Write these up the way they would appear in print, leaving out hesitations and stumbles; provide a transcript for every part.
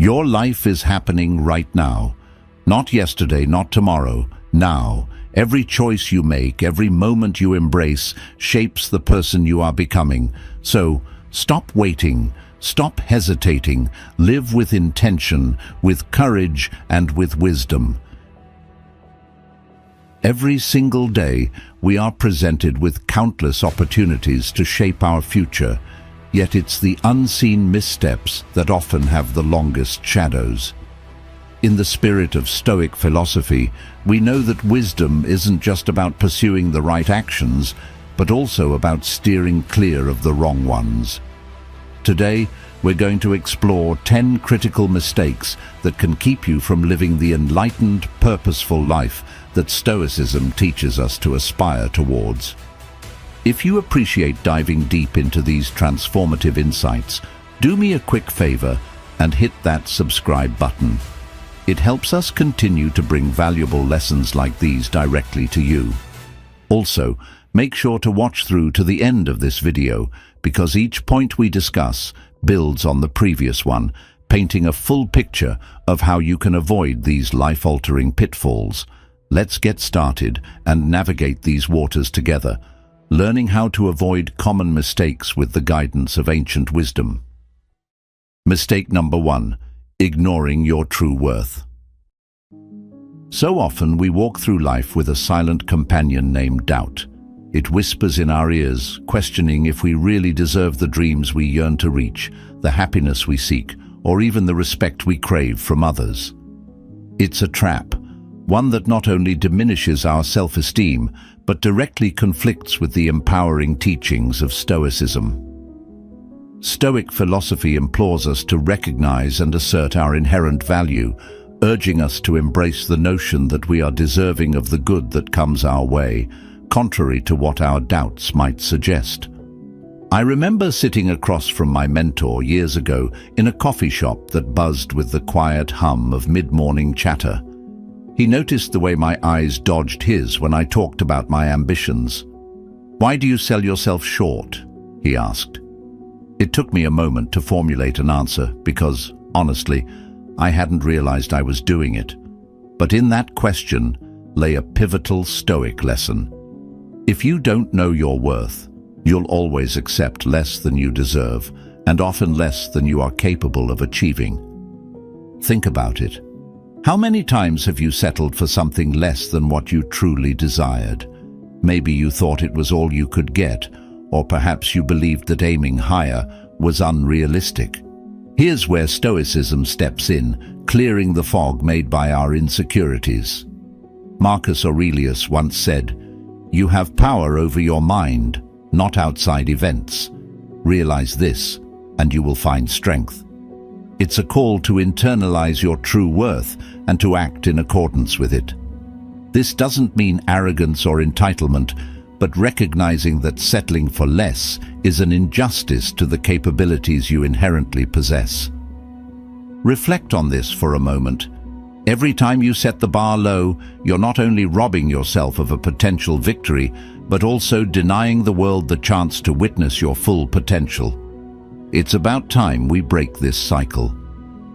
Your life is happening right now. Not yesterday, not tomorrow, now. Every choice you make, every moment you embrace, shapes the person you are becoming. So, stop waiting, stop hesitating, live with intention, with courage, and with wisdom. Every single day, we are presented with countless opportunities to shape our future, yet it's the unseen missteps that often have the longest shadows. In the spirit of Stoic philosophy, we know that wisdom isn't just about pursuing the right actions, but also about steering clear of the wrong ones. Today, we're going to explore 10 critical mistakes that can keep you from living the enlightened, purposeful life that Stoicism teaches us to aspire towards. If you appreciate diving deep into these transformative insights, do me a quick favor and hit that subscribe button. It helps us continue to bring valuable lessons like these directly to you. Also, make sure to watch through to the end of this video, because each point we discuss builds on the previous one, painting a full picture of how you can avoid these life-altering pitfalls. Let's get started and navigate these waters together, learning how to avoid common mistakes with the guidance of ancient wisdom. Mistake number 1. Ignoring your true worth. So often we walk through life with a silent companion named doubt. It whispers in our ears, questioning if we really deserve the dreams we yearn to reach, the happiness we seek, or even the respect we crave from others. It's a trap, one that not only diminishes our self-esteem, but directly conflicts with the empowering teachings of Stoicism. Stoic philosophy implores us to recognize and assert our inherent value, urging us to embrace the notion that we are deserving of the good that comes our way, contrary to what our doubts might suggest. I remember sitting across from my mentor years ago in a coffee shop that buzzed with the quiet hum of mid-morning chatter. He noticed the way my eyes dodged his when I talked about my ambitions. "Why do you sell yourself short?" he asked. It took me a moment to formulate an answer because, honestly, I hadn't realized I was doing it. But in that question lay a pivotal Stoic lesson. If you don't know your worth, you'll always accept less than you deserve, and often less than you are capable of achieving. Think about it. How many times have you settled for something less than what you truly desired? Maybe you thought it was all you could get, or perhaps you believed that aiming higher was unrealistic. Here's where Stoicism steps in, clearing the fog made by our insecurities. Marcus Aurelius once said, "You have power over your mind, not outside events. Realize this, and you will find strength." It's a call to internalize your true worth and to act in accordance with it. This doesn't mean arrogance or entitlement, but recognizing that settling for less is an injustice to the capabilities you inherently possess. Reflect on this for a moment. Every time you set the bar low, you're not only robbing yourself of a potential victory, but also denying the world the chance to witness your full potential. It's about time we break this cycle.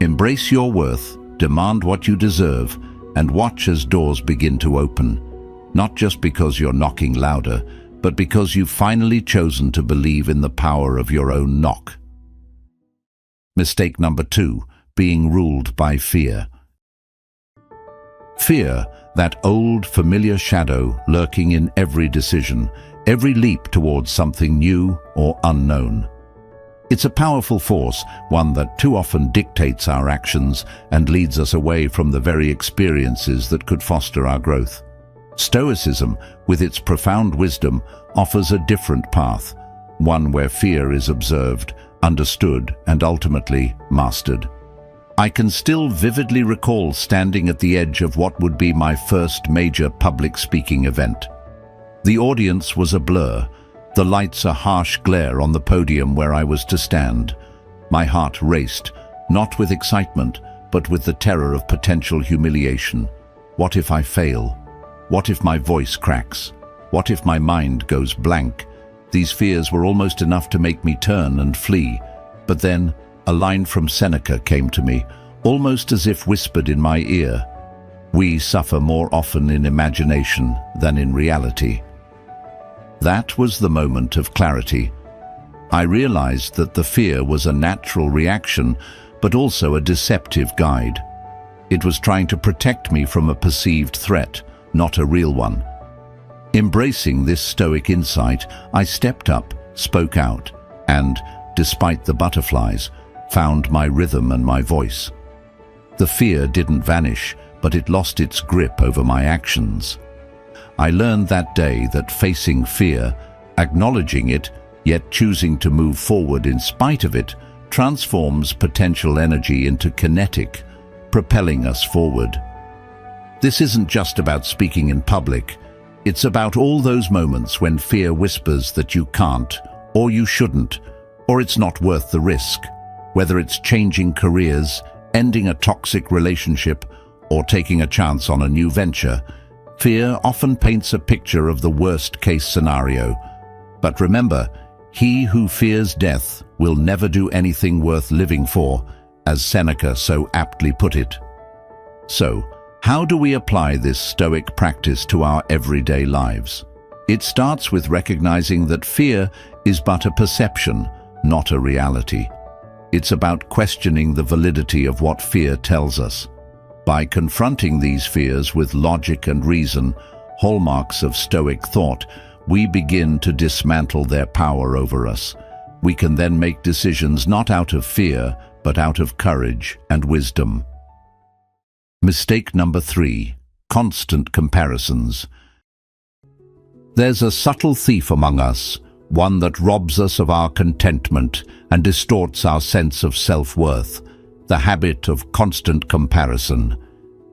Embrace your worth, demand what you deserve, and watch as doors begin to open. Not just because you're knocking louder, but because you've finally chosen to believe in the power of your own knock. Mistake number 2, being ruled by fear. Fear, that old, familiar shadow lurking in every decision, every leap towards something new or unknown. It's a powerful force, one that too often dictates our actions and leads us away from the very experiences that could foster our growth. Stoicism, with its profound wisdom, offers a different path, one where fear is observed, understood, and ultimately mastered. I can still vividly recall standing at the edge of what would be my first major public speaking event. The audience was a blur, the lights a harsh glare on the podium where I was to stand. My heart raced, not with excitement, but with the terror of potential humiliation. What if I fail? What if my voice cracks? What if my mind goes blank? These fears were almost enough to make me turn and flee. But then, a line from Seneca came to me, almost as if whispered in my ear. We suffer more often in imagination than in reality. That was the moment of clarity. I realized that the fear was a natural reaction, but also a deceptive guide. It was trying to protect me from a perceived threat, not a real one. Embracing this Stoic insight, I stepped up, spoke out, and, despite the butterflies, found my rhythm and my voice. The fear didn't vanish, but it lost its grip over my actions. I learned that day that facing fear, acknowledging it, yet choosing to move forward in spite of it, transforms potential energy into kinetic, propelling us forward. This isn't just about speaking in public. It's about all those moments when fear whispers that you can't, or you shouldn't, or it's not worth the risk. Whether it's changing careers, ending a toxic relationship, or taking a chance on a new venture, fear often paints a picture of the worst-case scenario. But remember, he who fears death will never do anything worth living for, as Seneca so aptly put it. So, how do we apply this Stoic practice to our everyday lives? It starts with recognizing that fear is but a perception, not a reality. It's about questioning the validity of what fear tells us. By confronting these fears with logic and reason, hallmarks of Stoic thought, we begin to dismantle their power over us. We can then make decisions not out of fear, but out of courage and wisdom. Mistake number 3: constant comparisons. There's a subtle thief among us, one that robs us of our contentment and distorts our sense of self-worth, the habit of constant comparison.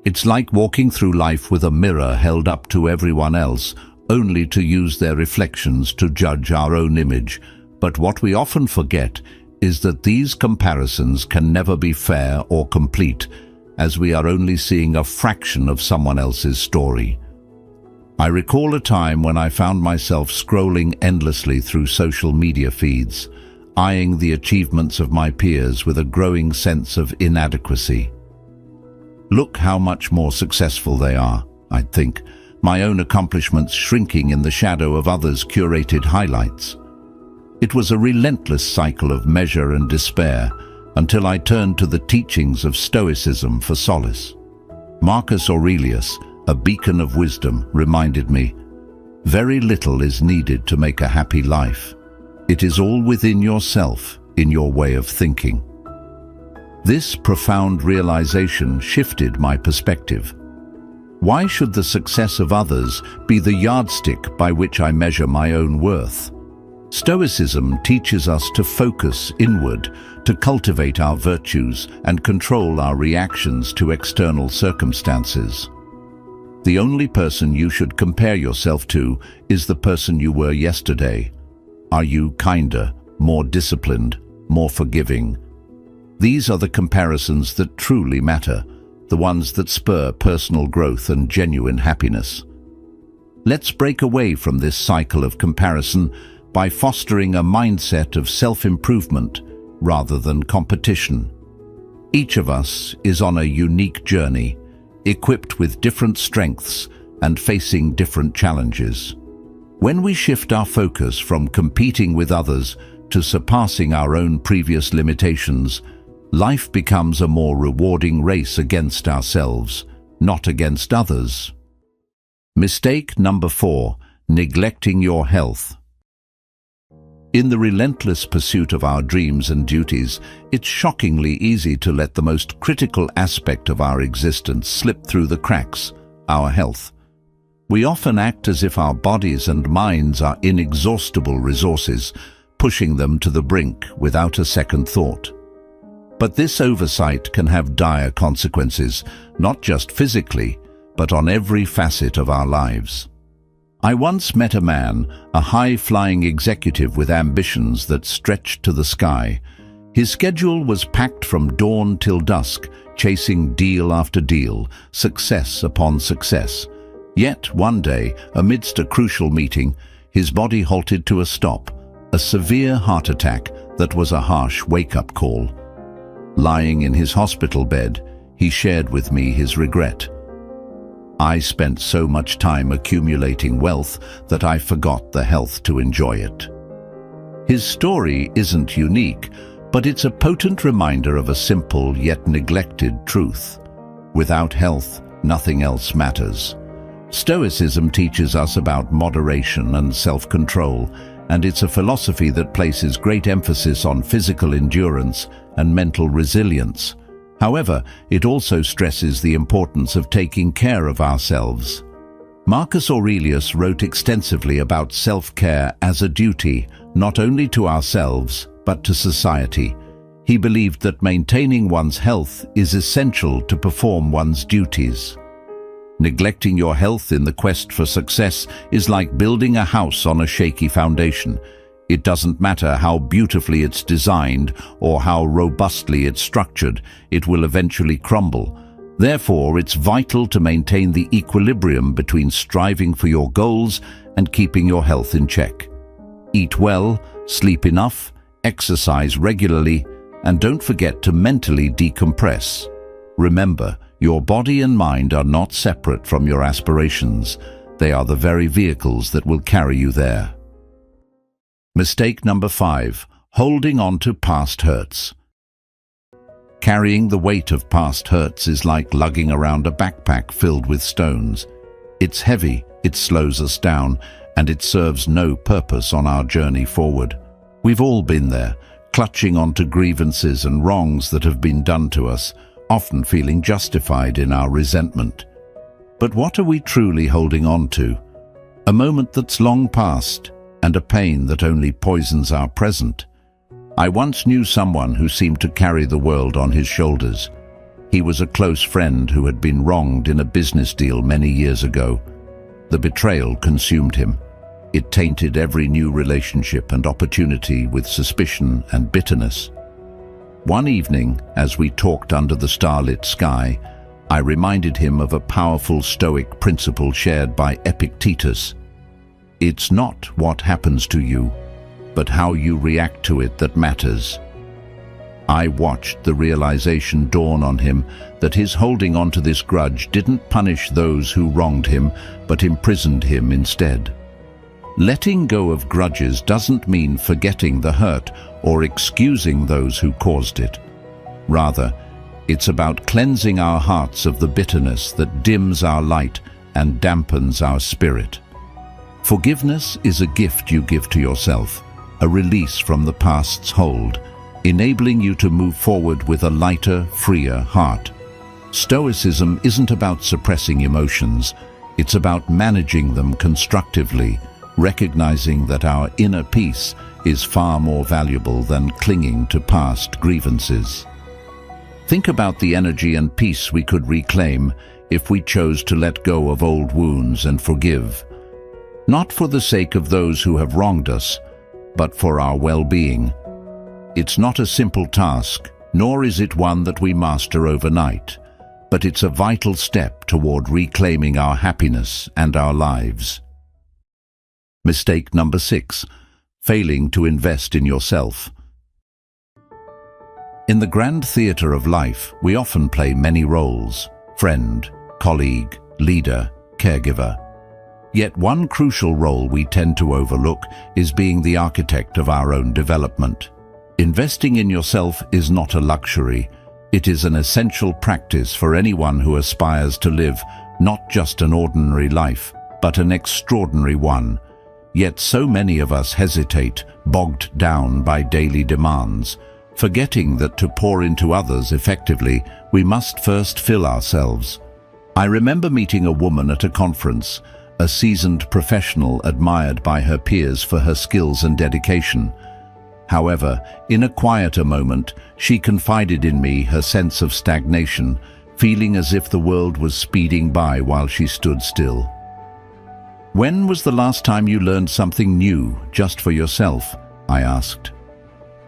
It's like walking through life with a mirror held up to everyone else, only to use their reflections to judge our own image. But what we often forget is that these comparisons can never be fair or complete, as we are only seeing a fraction of someone else's story. I recall a time when I found myself scrolling endlessly through social media feeds, eyeing the achievements of my peers with a growing sense of inadequacy. Look how much more successful they are, I'd think, my own accomplishments shrinking in the shadow of others' curated highlights. It was a relentless cycle of measure and despair, until I turned to the teachings of Stoicism for solace. Marcus Aurelius, a beacon of wisdom, reminded me, very little is needed to make a happy life. It is all within yourself, in your way of thinking. This profound realization shifted my perspective. Why should the success of others be the yardstick by which I measure my own worth? Stoicism teaches us to focus inward, to cultivate our virtues and control our reactions to external circumstances. The only person you should compare yourself to is the person you were yesterday. Are you kinder, more disciplined, more forgiving? These are the comparisons that truly matter, the ones that spur personal growth and genuine happiness. Let's break away from this cycle of comparison by fostering a mindset of self-improvement rather than competition. Each of us is on a unique journey, equipped with different strengths and facing different challenges. When we shift our focus from competing with others to surpassing our own previous limitations, life becomes a more rewarding race against ourselves, not against others. Mistake number 4: neglecting your health. In the relentless pursuit of our dreams and duties, it's shockingly easy to let the most critical aspect of our existence slip through the cracks: our health. We often act as if our bodies and minds are inexhaustible resources, pushing them to the brink without a second thought. But this oversight can have dire consequences, not just physically, but on every facet of our lives. I once met a man, a high-flying executive with ambitions that stretched to the sky. His schedule was packed from dawn till dusk, chasing deal after deal, success upon success. Yet one day, amidst a crucial meeting, his body halted to a stop, a severe heart attack that was a harsh wake-up call. Lying in his hospital bed, he shared with me his regret. "I spent so much time accumulating wealth that I forgot the health to enjoy it." His story isn't unique, but it's a potent reminder of a simple yet neglected truth. Without health, nothing else matters. Stoicism teaches us about moderation and self-control, and it's a philosophy that places great emphasis on physical endurance and mental resilience. However, it also stresses the importance of taking care of ourselves. Marcus Aurelius wrote extensively about self-care as a duty, not only to ourselves, but to society. He believed that maintaining one's health is essential to perform one's duties. Neglecting your health in the quest for success is like building a house on a shaky foundation. It doesn't matter how beautifully it's designed or how robustly it's structured, it will eventually crumble. Therefore, it's vital to maintain the equilibrium between striving for your goals and keeping your health in check. Eat well, sleep enough, exercise regularly, and don't forget to mentally decompress. Remember, your body and mind are not separate from your aspirations. They are the very vehicles that will carry you there. Mistake number 5, holding on to past hurts. Carrying the weight of past hurts is like lugging around a backpack filled with stones. It's heavy, it slows us down, and it serves no purpose on our journey forward. We've all been there, clutching onto grievances and wrongs that have been done to us, often feeling justified in our resentment. But what are we truly holding on to? A moment that's long past, and a pain that only poisons our present. I once knew someone who seemed to carry the world on his shoulders. He was a close friend who had been wronged in a business deal many years ago. The betrayal consumed him. It tainted every new relationship and opportunity with suspicion and bitterness. One evening, as we talked under the starlit sky, I reminded him of a powerful Stoic principle shared by Epictetus. It's not what happens to you, but how you react to it that matters. I watched the realization dawn on him that his holding on to this grudge didn't punish those who wronged him, but imprisoned him instead. Letting go of grudges doesn't mean forgetting the hurt or excusing those who caused it. Rather, it's about cleansing our hearts of the bitterness that dims our light and dampens our spirit. Forgiveness is a gift you give to yourself, a release from the past's hold, enabling you to move forward with a lighter, freer heart. Stoicism isn't about suppressing emotions, it's about managing them constructively, recognizing that our inner peace is far more valuable than clinging to past grievances. Think about the energy and peace we could reclaim if we chose to let go of old wounds and forgive. Not for the sake of those who have wronged us, but for our well-being. It's not a simple task, nor is it one that we master overnight, but it's a vital step toward reclaiming our happiness and our lives. Mistake number 6, failing to invest in yourself. In the grand theater of life, we often play many roles: friend, colleague, leader, caregiver. Yet one crucial role we tend to overlook is being the architect of our own development. Investing in yourself is not a luxury. It is an essential practice for anyone who aspires to live not just an ordinary life, but an extraordinary one. Yet so many of us hesitate, bogged down by daily demands, forgetting that to pour into others effectively, we must first fill ourselves. I remember meeting a woman at a conference, a seasoned professional admired by her peers for her skills and dedication. However, in a quieter moment, she confided in me her sense of stagnation, feeling as if the world was speeding by while she stood still. "When was the last time you learned something new, just for yourself?" I asked.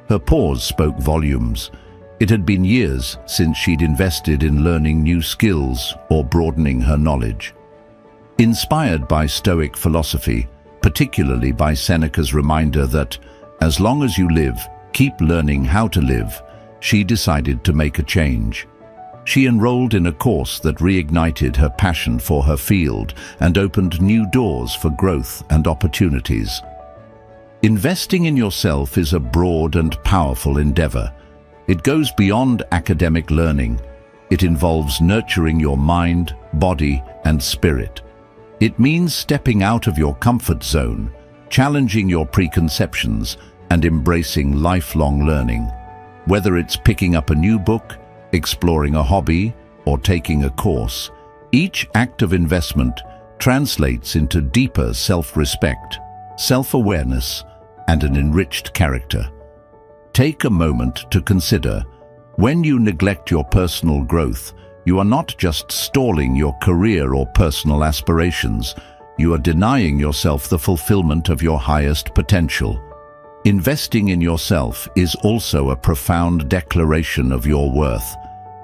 Her pause spoke volumes. It had been years since she'd invested in learning new skills or broadening her knowledge. Inspired by Stoic philosophy, particularly by Seneca's reminder that, as long as you live, keep learning how to live, she decided to make a change. She enrolled in a course that reignited her passion for her field and opened new doors for growth and opportunities. Investing in yourself is a broad and powerful endeavor. It goes beyond academic learning. It involves nurturing your mind, body, and spirit. It means stepping out of your comfort zone, challenging your preconceptions, and embracing lifelong learning. Whether it's picking up a new book, exploring a hobby, or taking a course, each act of investment translates into deeper self-respect, self-awareness, and an enriched character. Take a moment to consider, when you neglect your personal growth, you are not just stalling your career or personal aspirations, you are denying yourself the fulfillment of your highest potential. Investing in yourself is also a profound declaration of your worth.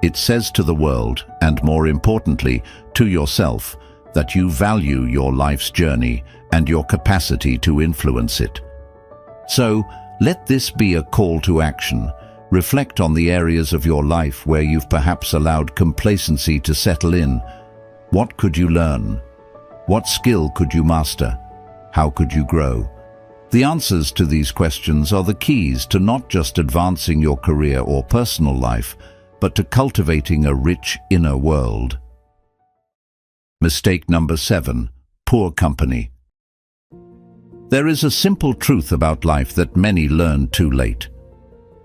It says to the world, and more importantly, to yourself, that you value your life's journey and your capacity to influence it. So, let this be a call to action. Reflect on the areas of your life where you've perhaps allowed complacency to settle in. What could you learn? What skill could you master? How could you grow? The answers to these questions are the keys to not just advancing your career or personal life, but to cultivating a rich inner world. Mistake number 7. Poor company. There is a simple truth about life that many learn too late.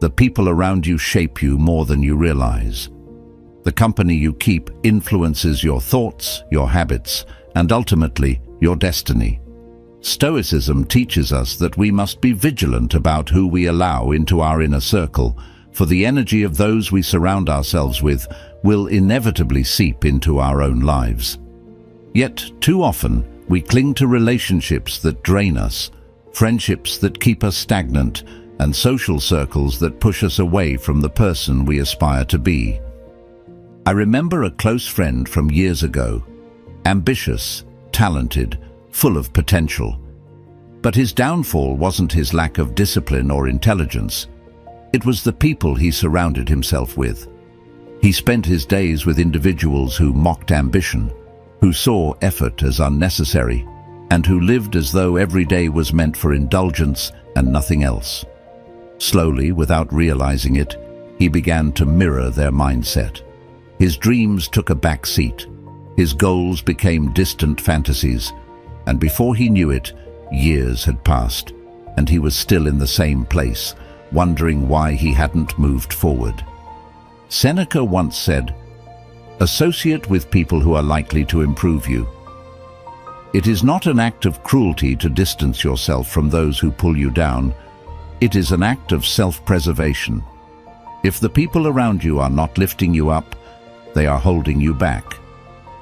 The people around you shape you more than you realize. The company you keep influences your thoughts, your habits, and ultimately, your destiny. Stoicism teaches us that we must be vigilant about who we allow into our inner circle, for the energy of those we surround ourselves with will inevitably seep into our own lives. Yet, too often, we cling to relationships that drain us, friendships that keep us stagnant, and social circles that push us away from the person we aspire to be. I remember a close friend from years ago, ambitious, talented, full of potential. But his downfall wasn't his lack of discipline or intelligence. It was the people he surrounded himself with. He spent his days with individuals who mocked ambition, who saw effort as unnecessary, and who lived as though every day was meant for indulgence and nothing else. Slowly, without realizing it, he began to mirror their mindset. His dreams took a back seat. His goals became distant fantasies, and before he knew it, years had passed, and he was still in the same place, wondering why he hadn't moved forward. Seneca once said, "Associate with people who are likely to improve you." It is not an act of cruelty to distance yourself from those who pull you down. It is an act of self-preservation. If the people around you are not lifting you up, they are holding you back.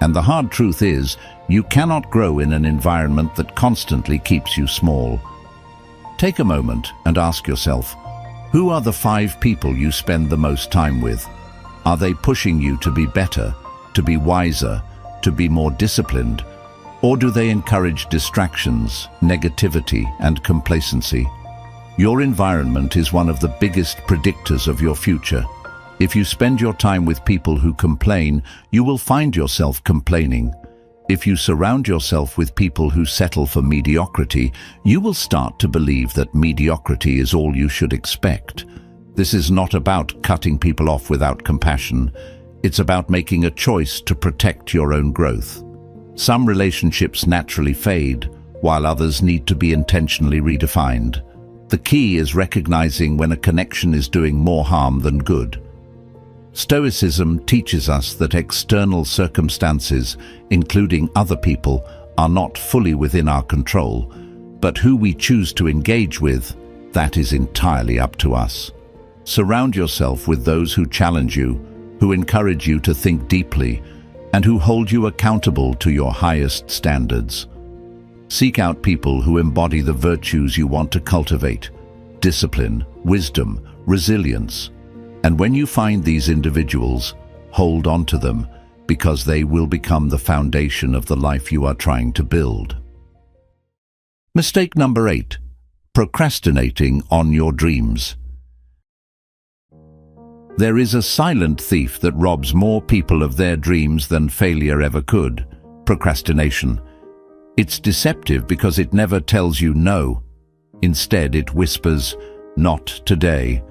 And the hard truth is, you cannot grow in an environment that constantly keeps you small. Take a moment and ask yourself, who are the 5 people you spend the most time with? Are they pushing you to be better, to be wiser, to be more disciplined? Or do they encourage distractions, negativity, and complacency? Your environment is one of the biggest predictors of your future. If you spend your time with people who complain, you will find yourself complaining. If you surround yourself with people who settle for mediocrity, you will start to believe that mediocrity is all you should expect. This is not about cutting people off without compassion. It's about making a choice to protect your own growth. Some relationships naturally fade, while others need to be intentionally redefined. The key is recognizing when a connection is doing more harm than good. Stoicism teaches us that external circumstances, including other people, are not fully within our control, but who we choose to engage with, that is entirely up to us. Surround yourself with those who challenge you, who encourage you to think deeply, and who hold you accountable to your highest standards. Seek out people who embody the virtues you want to cultivate: discipline, wisdom, resilience. And when you find these individuals, hold on to them, because they will become the foundation of the life you are trying to build. Mistake number 8. Procrastinating on your dreams. There is a silent thief that robs more people of their dreams than failure ever could: procrastination. It's deceptive because it never tells you no. Instead, it whispers, "Not today."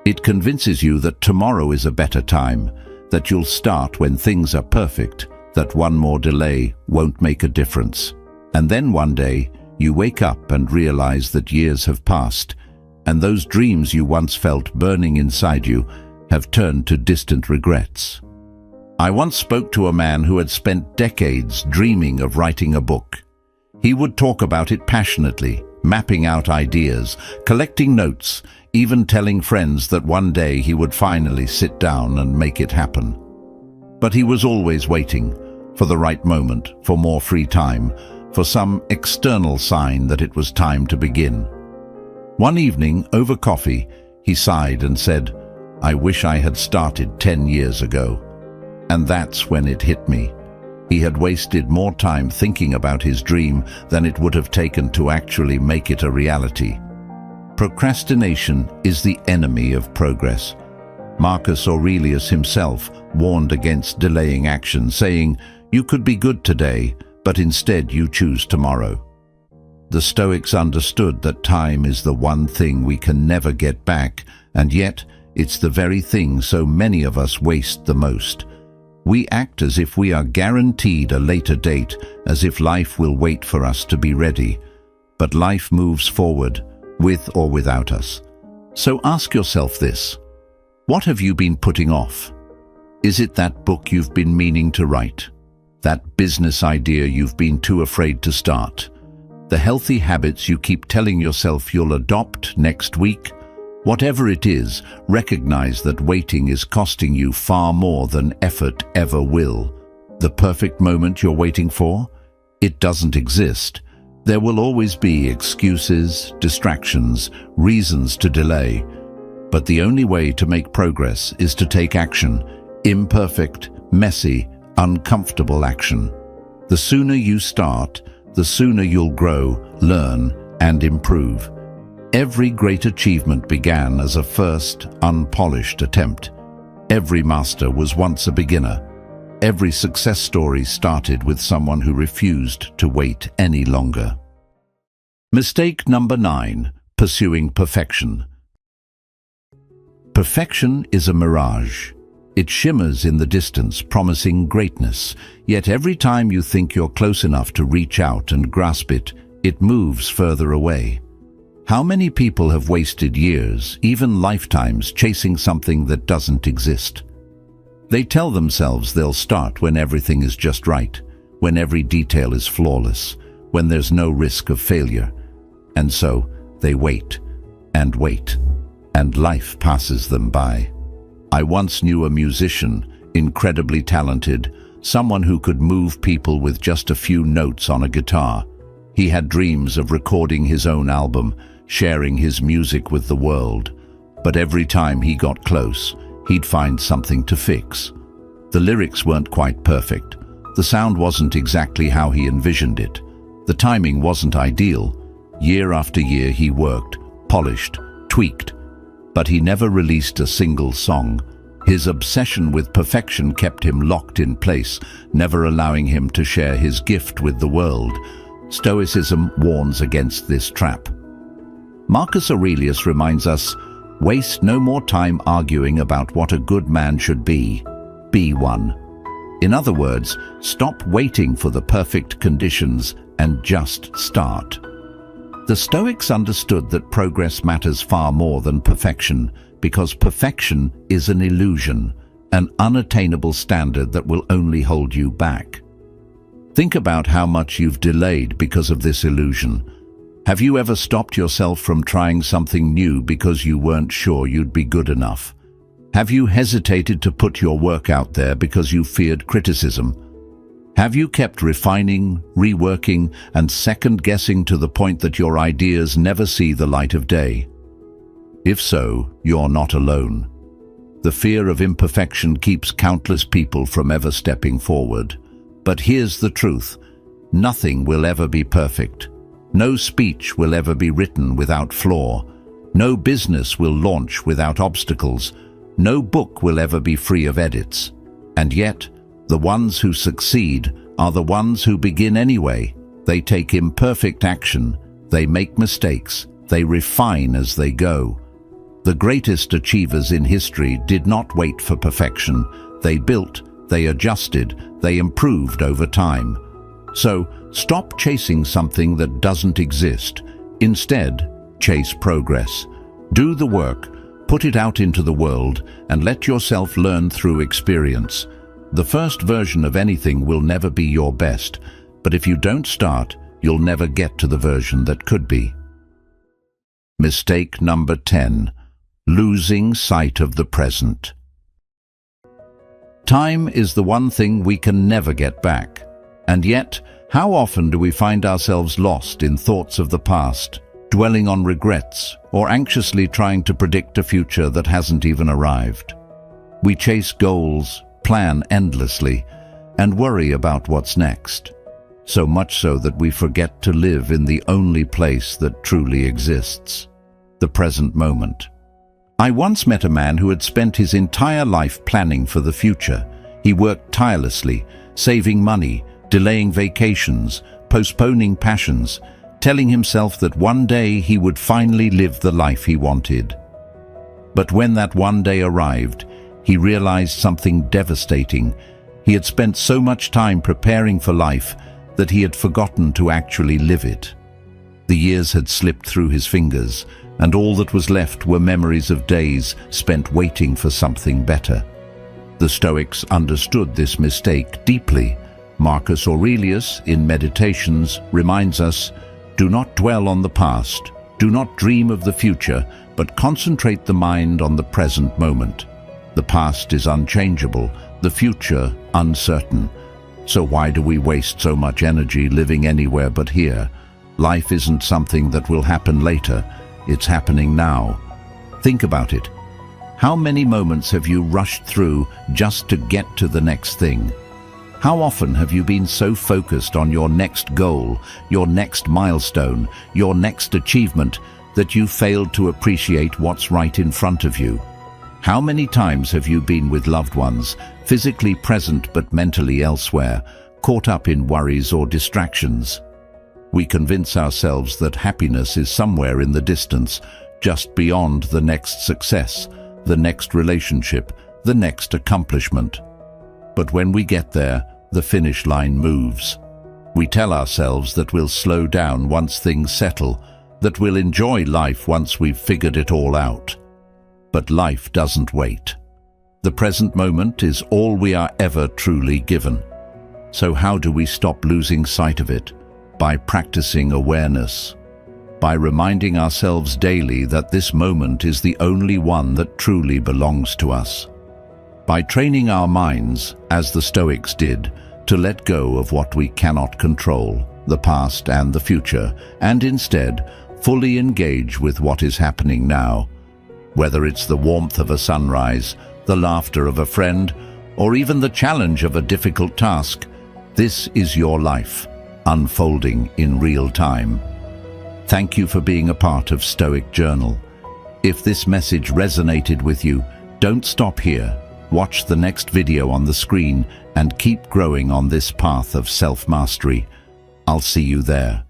It convinces you that tomorrow is a better time, that you'll start when things are perfect, that one more delay won't make a difference. And then one day, you wake up and realize that years have passed, and those dreams you once felt burning inside you have turned to distant regrets. I once spoke to a man who had spent decades dreaming of writing a book. He would talk about it passionately, mapping out ideas, collecting notes, even telling friends that one day he would finally sit down and make it happen. But he was always waiting for the right moment, for more free time, for some external sign that it was time to begin. One evening, over coffee, he sighed and said, "I wish I had started 10 years ago." And that's when it hit me. He had wasted more time thinking about his dream than it would have taken to actually make it a reality. Procrastination is the enemy of progress. Marcus Aurelius himself warned against delaying action, saying, "You could be good today, but instead you choose tomorrow." The Stoics understood that time is the one thing we can never get back, and yet it's the very thing so many of us waste the most. We act as if we are guaranteed a later date, as if life will wait for us to be ready. But life moves forward, with or without us. So ask yourself this: what have you been putting off? Is it that book you've been meaning to write? That business idea you've been too afraid to start? The healthy habits you keep telling yourself you'll adopt next week? Whatever it is, recognize that waiting is costing you far more than effort ever will. The perfect moment you're waiting for? It doesn't exist. There will always be excuses, distractions, reasons to delay. But the only way to make progress is to take action, imperfect, messy, uncomfortable action. The sooner you start, the sooner you'll grow, learn, and improve. Every great achievement began as a first, unpolished attempt. Every master was once a beginner. Every success story started with someone who refused to wait any longer. Mistake number 9: pursuing perfection. Perfection is a mirage. It shimmers in the distance, promising greatness. Yet every time you think you're close enough to reach out and grasp it, it moves further away. How many people have wasted years, even lifetimes, chasing something that doesn't exist? They tell themselves they'll start when everything is just right, when every detail is flawless, when there's no risk of failure. And so they wait, and life passes them by. I once knew a musician, incredibly talented, someone who could move people with just a few notes on a guitar. He had dreams of recording his own album, sharing his music with the world. But every time he got close, he'd find something to fix. The lyrics weren't quite perfect. The sound wasn't exactly how he envisioned it. The timing wasn't ideal. Year after year he worked, polished, tweaked, but he never released a single song. His obsession with perfection kept him locked in place, never allowing him to share his gift with the world. Stoicism warns against this trap. Marcus Aurelius reminds us, waste no more time arguing about what a good man should be. Be one. In other words, stop waiting for the perfect conditions and just start. The Stoics understood that progress matters far more than perfection, because perfection is an illusion, an unattainable standard that will only hold you back. Think about how much you've delayed because of this illusion. Have you ever stopped yourself from trying something new because you weren't sure you'd be good enough? Have you hesitated to put your work out there because you feared criticism? Have you kept refining, reworking, and second-guessing to the point that your ideas never see the light of day? If so, you're not alone. The fear of imperfection keeps countless people from ever stepping forward. But here's the truth: nothing will ever be perfect. No speech will ever be written without flaw. No business will launch without obstacles. No book will ever be free of edits. And yet, the ones who succeed are the ones who begin anyway. They take imperfect action, they make mistakes, they refine as they go. The greatest achievers in history did not wait for perfection. They built, they adjusted, they improved over time. So, stop chasing something that doesn't exist. Instead, chase progress. Do the work, put it out into the world, and let yourself learn through experience. The first version of anything will never be your best, but if you don't start, you'll never get to the version that could be. Mistake number 10. Losing sight of the present. Time is the one thing we can never get back. And yet, how often do we find ourselves lost in thoughts of the past, dwelling on regrets, or anxiously trying to predict a future that hasn't even arrived? We chase goals, plan endlessly, and worry about what's next. So much so that we forget to live in the only place that truly exists, the present moment. I once met a man who had spent his entire life planning for the future. He worked tirelessly, saving money, delaying vacations, postponing passions, telling himself that one day he would finally live the life he wanted. But when that one day arrived, he realized something devastating. He had spent so much time preparing for life that he had forgotten to actually live it. The years had slipped through his fingers, and all that was left were memories of days spent waiting for something better. The Stoics understood this mistake deeply. Marcus Aurelius, in Meditations, reminds us, "Do not dwell on the past, do not dream of the future, but concentrate the mind on the present moment. The past is unchangeable, the future uncertain. So why do we waste so much energy living anywhere but here? Life isn't something that will happen later, it's happening now." Think about it. How many moments have you rushed through just to get to the next thing? How often have you been so focused on your next goal, your next milestone, your next achievement, that you failed to appreciate what's right in front of you? How many times have you been with loved ones, physically present but mentally elsewhere, caught up in worries or distractions? We convince ourselves that happiness is somewhere in the distance, just beyond the next success, the next relationship, the next accomplishment. But when we get there, the finish line moves. We tell ourselves that we'll slow down once things settle, that we'll enjoy life once we've figured it all out. But life doesn't wait. The present moment is all we are ever truly given. So how do we stop losing sight of it? By practicing awareness. By reminding ourselves daily that this moment is the only one that truly belongs to us. By training our minds, as the Stoics did, to let go of what we cannot control, the past and the future, and instead fully engage with what is happening now. Whether it's the warmth of a sunrise, the laughter of a friend, or even the challenge of a difficult task, this is your life, unfolding in real time. Thank you for being a part of Stoic Journal. If this message resonated with you, don't stop here. Watch the next video on the screen and keep growing on this path of self-mastery. I'll see you there.